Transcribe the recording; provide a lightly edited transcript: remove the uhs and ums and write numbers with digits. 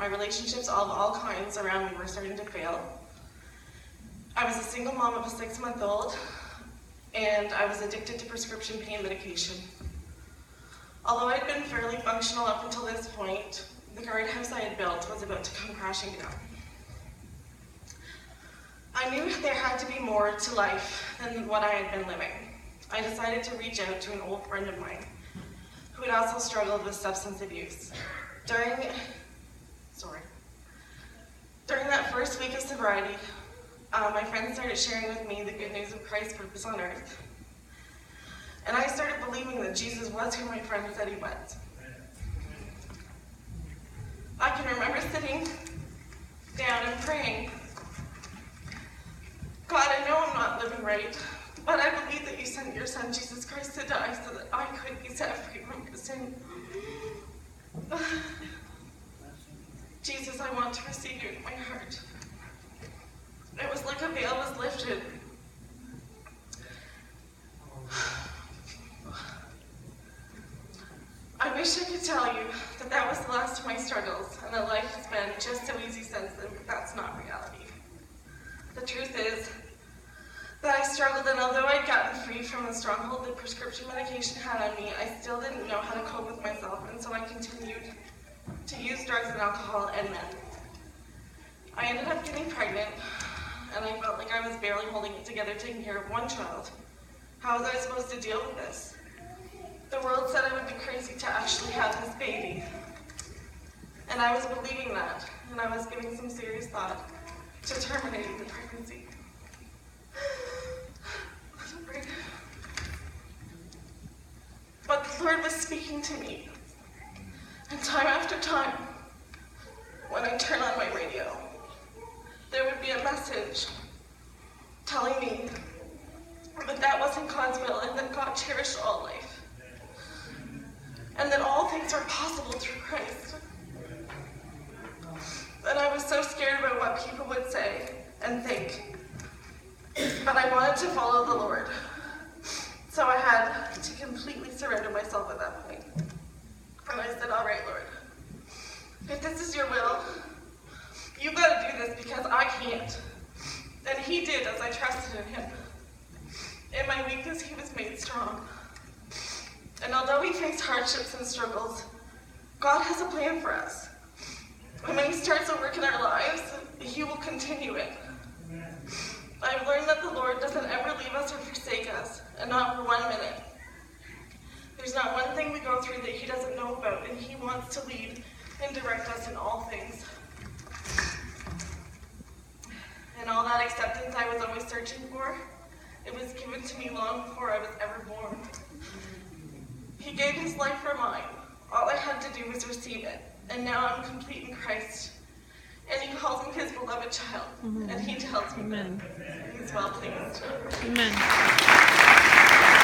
My relationships of all kinds around me were starting to fail. I was a single mom of a 6-month-old, and I was addicted to prescription pain medication. Although I'd been fairly functional up until this point, the guardhouse I had built was about to come crashing down. I knew there had to be more to life than what I had been living. I decided to reach out to an old friend of mine who had also struggled with substance abuse. During that first week of sobriety, my friend started sharing with me the good news of Christ's purpose on earth. And I started believing that Jesus was who my friend said he was. I can remember sitting down and praying, God, I know I'm not living right, but I believe that you sent your son, Jesus Christ, to die so that I could be set free from my sin. Jesus, I want to receive you in my heart. It was like a veil was lifted. I wish I could tell you that that was the last of my struggles and that life has been just so easy since then, but that's not reality. The truth is that I struggled, and although I'd gotten free from the stronghold that prescription medication had on me, I still didn't know how to cope with myself, and so I continued to use drugs and alcohol and men. I ended up getting pregnant, and I felt like I was barely holding it together, taking care of one child. How was I supposed to deal with this? The world said I would be crazy to actually have this baby. And I was believing that, and I was giving some serious thought to terminating the pregnancy. But the Lord was speaking to me. And time after time, when I turn on my radio, there would be a message telling me that that wasn't God's will and that God cherished all life. And that all things are possible through Christ. And I was so scared about what people would say and think. But I wanted to follow the Lord. So I had to completely surrender myself at that point. And I said, all right, Lord, if this is your will, you've got to do this because I can't. And he did as I trusted in him. In my weakness, he was made strong. And although we face hardships and struggles, God has a plan for us. And when he starts a work in our lives, he will continue it. I've learned that the Lord doesn't ever leave us or forsake us, and not for 1 minute. There's not one thing we go through that he doesn't know about, and he wants to lead and direct us in all things. And all that acceptance I was always searching for, it was given to me long before I was ever born. He gave his life for mine. All I had to do was receive it. And now I'm complete in Christ. And he calls me his beloved child. And he tells me that he's well pleased. Amen.